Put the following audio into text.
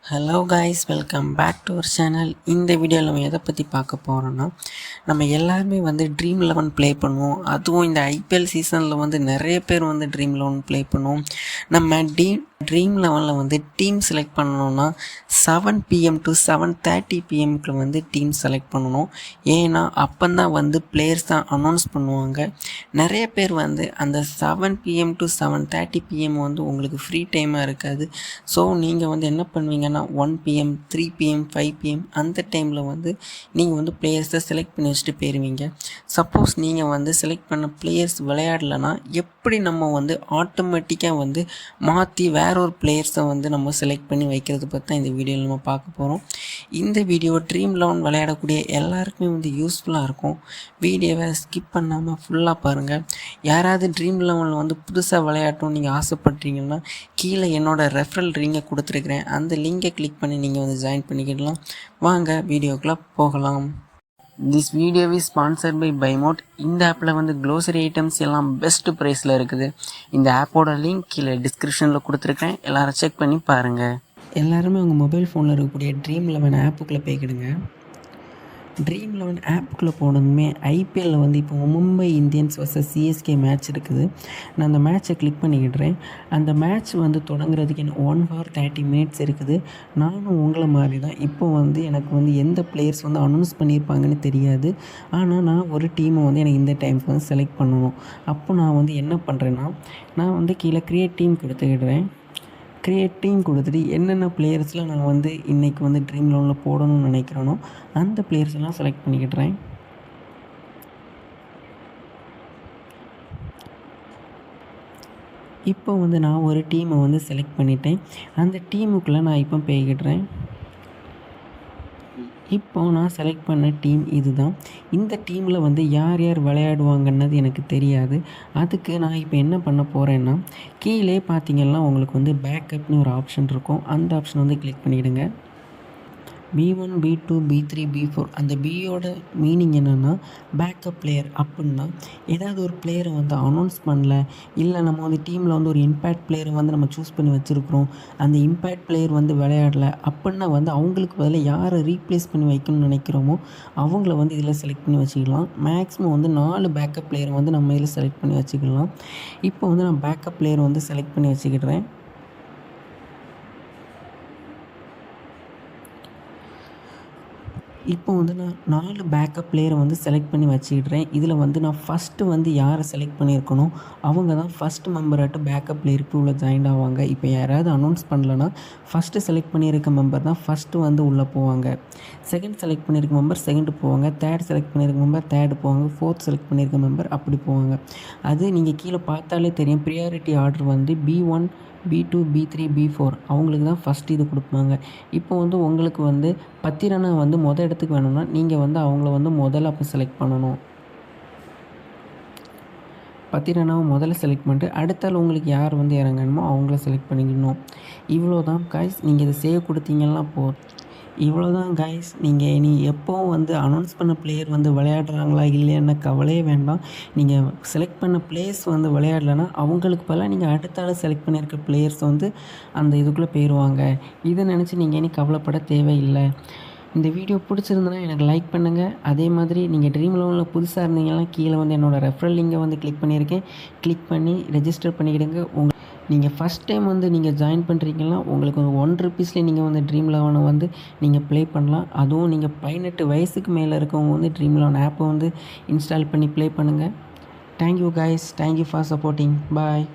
Hello guys, welcome back to our channel. இந்த வீடியோவில் நம்ம எதை பற்றி பார்க்க போகிறோன்னா, நம்ம எல்லாருமே வந்து ட்ரீம் 11 ப்ளே பண்ணுவோம். அதுவும் இந்த ஐபிஎல் சீசனில் வந்து நிறைய பேர் வந்து ட்ரீம் 11 ப்ளே பண்ணுவோம். நம்ம ட்ரீம் 11 வந்து டீம் செலக்ட் பண்ணணும்னா 7 PM to 7:30 PMக்கு வந்து டீம் செலக்ட் பண்ணணும். ஏன்னா அப்போந்தான் வந்து பிளேயர்ஸ் தான் அனௌன்ஸ் பண்ணுவாங்க. நிறைய பேர் வந்து அந்த 7 PM to 7:30 PM வந்து உங்களுக்கு ஃப்ரீ டைமாக இருக்காது. ஸோ நீங்கள் வந்து என்ன பண்ணுவீங்கன்னா 1 PM 3 PM 5 PM அந்த டைமில் வந்து நீங்கள் வந்து பிளேயர்ஸை செலக்ட் பண்ணி வச்சுட்டு போயிடுவீங்க. சப்போஸ் நீங்கள் வந்து செலக்ட் பண்ண பிளேயர்ஸ் விளையாடலைன்னா எப்படி நம்ம வந்து ஆட்டோமேட்டிக்காக வந்து மாற்றி வேற ஒரு பிளேயர்ஸை வந்து நம்ம செலக்ட் பண்ணி வைக்கிறது பற்றி தான் இந்த வீடியோவில் நம்ம பார்க்க போகிறோம். இந்த வீடியோ ட்ரீம் 11 விளையாடக்கூடிய எல்லாருக்குமே வந்து யூஸ்ஃபுல்லாக இருக்கும். வீடியோவை ஸ்கிப் பண்ணாமல் ஃபுல்லாக பாருங்கள். யாராவது ட்ரீம் 11 வந்து புதுசாக விளையாட்டணும் நீங்கள் ஆசைப்பட்றீங்கன்னா கீழே என்னோடய ரெஃபரல் லிங்கை கொடுத்துருக்குறேன். அந்த லிங்கை கிளிக் பண்ணி நீங்கள் வந்து ஜாயின் பண்ணிக்கிடலாம். வாங்க வீடியோக்குள்ளே போகலாம். This video is sponsored by Bymot. இந்த ஆப்பில் வந்து க்ளோசரி ஐட்டம்ஸ் எல்லாம் பெஸ்ட் ப்ரைஸில் இருக்குது. இந்த ஆப்போட லிங்க் கீழே டிஸ்கிரிப்ஷனில் கொடுத்துருக்கேன். எல்லோரும் செக் பண்ணி பாருங்கள். எல்லாருமே உங்கள் மொபைல் ஃபோனில் இருக்கக்கூடிய ட்ரீம் 11 ஆப்புக்குள்ளே போய்க்கிடுங்க. ட்ரீம் 11 ஆப்புக்குள்ளே போனதுமே ஐபிஎல்லில் வந்து இப்போ Mumbai Indians versus CSK match இருக்குது. நான் அந்த மேட்ச்சை கிளிக் பண்ணிக்கிடுறேன். அந்த மேட்ச் வந்து தொடங்குறதுக்கு எனக்கு 1 hour 30 minutes இருக்குது. நானும் உங்களை மாதிரி தான். இப்போ வந்து எனக்கு வந்து எந்த பிளேயர்ஸ் வந்து அனௌன்ஸ் பண்ணியிருப்பாங்கன்னு தெரியாது. ஆனால் நான் ஒரு டீமை வந்து எனக்கு இந்த டைமுக்கு வந்து செலக்ட் பண்ணணும். அப்போ நான் வந்து என்ன பண்ணுறேன்னா, நான் வந்து கீழே கிரியேட் டீம் கொடுத்துக்கிடுறேன். கிரியேட் டீம் கொடுத்துட்டு என்னென்ன பிளேயர்ஸ்லாம் நான் வந்து இன்றைக்கி வந்து ட்ரீம் 11 போடணும்னு நினைக்கிறேனோ அந்த பிளேயர்ஸ்லாம் செலக்ட் பண்ணிக்கிட்டுறேன். இப்போ வந்து நான் ஒரு டீமை வந்து செலக்ட் பண்ணிட்டேன். அந்த டீமுக்குள்ளே நான் இப்போ போய்கிடுறேன். இப்போ நான் செலக்ட் பண்ண டீம் இது தான். இந்த டீமில் வந்து யார் யார் விளையாடுவாங்கன்னது எனக்கு தெரியாது. அதுக்கு நான் இப்போ என்ன பண்ண போகிறேன்னா, கீழே பார்த்தீங்கன்னா உங்களுக்கு வந்து பேக்கப்னு ஒரு ஆப்ஷன் இருக்கும். அந்த ஆப்ஷன் வந்து கிளிக் பண்ணிவிடுங்க. B1 B2 B3 B4 அந்த பியோட மீனிங் என்னென்னா பேக்கப் பிளேயர். அப்படின்னா ஏதாவது ஒரு பிளேயரை வந்து அனௌன்ஸ் பண்ணல, இல்லை நம்ம வந்து டீமில் வந்து ஒரு இம்பேக்ட் பிளேயரை வந்து நம்ம சூஸ் பண்ணி வச்சுருக்குறோம், அந்த இம்பேக்ட் பிளேயர் வந்து விளையாடலை அப்படின்னா வந்து அவங்களுக்கு பதிலாக யாரை ரீப்ளேஸ் பண்ணி வைக்கணும்னு நினைக்கிறோமோ அவங்கள வந்து இதில் செலக்ட் பண்ணி வச்சுக்கலாம். மேக்ஸிமம் வந்து 4 பேக்கப் பிளேயரை வந்து நம்ம இதில் செலக்ட் பண்ணி வச்சுக்கலாம். இப்போ வந்து நான் பேக்கப் பிளேயர் வந்து செலக்ட் பண்ணி வச்சுக்கிடுறேன். இப்போ வந்து நான் 4 பேக்கப் பிளேயரை வந்து செலக்ட் பண்ணி வச்சுக்கிடுறேன். இதில் வந்து நான் ஃபஸ்ட்டு வந்து யாரை செலக்ட் பண்ணியிருக்கனோ அவங்க தான் ஃபஸ்ட்டு மெம்பராட்டு பேக்கப் பிளேயருக்கு உள்ளே ஜாயின் ஆவாங்க. இப்போ யாராவது அனௌன்ஸ் பண்ணலன்னா ஃபஸ்ட்டு செலக்ட் பண்ணியிருக்க மெம்பர் தான் ஃபஸ்ட்டு வந்து உள்ளே போவாங்க. செகண்ட் செலக்ட் பண்ணியிருக்க மெம்பர் செகண்டு போவாங்க. தேர்ட் செலக்ட் பண்ணியிருக்க மெம்பர் தேர்டு போவாங்க. ஃபோர்த் செலக்ட் பண்ணியிருக்க மெம்பர் அப்படி போவாங்க. அது நீங்கள் கீழே பார்த்தாலே தெரியும். ப்ரியாரிட்டி ஆர்டர் வந்து B1 B2 B3 B4 அவங்களுக்கு தான் ஃபஸ்ட்டு இது கொடுப்பாங்க. இப்போ வந்து உங்களுக்கு வந்து பத்திரனா வந்து இடத்துக்கு வேணும்னா நீங்கள் வந்து அவங்கள வந்து முதல்ல அப்போ செலக்ட் பண்ணணும். பத்திரனாவை முதல்ல செலக்ட் பண்ணிட்டு அடுத்தால் உங்களுக்கு யார் வந்து இறங்கணுமோ அவங்கள செலக்ட் பண்ணிக்கணும். இவ்வளோ தான் காய்ஸ். நீங்கள் இதை சேவ் கொடுத்தீங்கன்னா இவ்வளோ தான் காய்ஸ். நீங்கள் இனி எப்போவும் வந்து அனௌன்ஸ் பண்ண பிளேயர் வந்து விளையாடுறாங்களா இல்லையான்னு கவலையே வேண்டாம். நீங்கள் செலக்ட் பண்ண பிளேயர்ஸ் வந்து விளையாடலைன்னா அவங்களுக்கு பதிலாக நீங்கள் அடுத்த செலக்ட் பண்ணியிருக்க பிளேயர்ஸ் வந்து அந்த இதுக்குள்ளே போயிடுவாங்க. இதை நினச்சி நீங்கள் இனி கவலைப்பட தேவையில்லை. இந்த வீடியோ பிடிச்சிருந்தனா எனக்கு லைக் பண்ணுங்கள். அதே மாதிரி நீங்கள் ட்ரீம் 11 புதுசாக இருந்தீங்கன்னா கீழே வந்து என்னோடய ரெஃபரல் லிங்கை வந்து கிளிக் பண்ணியிருக்கேன். கிளிக் பண்ணி ரெஜிஸ்டர் பண்ணிக்கிடுங்க. நீங்கள் ஃபஸ்ட் டைம் வந்து நீங்கள் ஜாயின் பண்ணுறீங்கன்னா உங்களுக்கு வந்து ₹1 நீங்கள் வந்து ட்ரீம் 11 வந்து நீங்கள் ப்ளே பண்ணலாம். அதுவும் நீங்கள் 18 வயசுக்கு மேலே இருக்கவங்க வந்து ட்ரீம் 11 ஆப்பை வந்து இன்ஸ்டால் பண்ணி ப்ளே பண்ணுங்கள். Thank you guys. Thank you for supporting. Bye.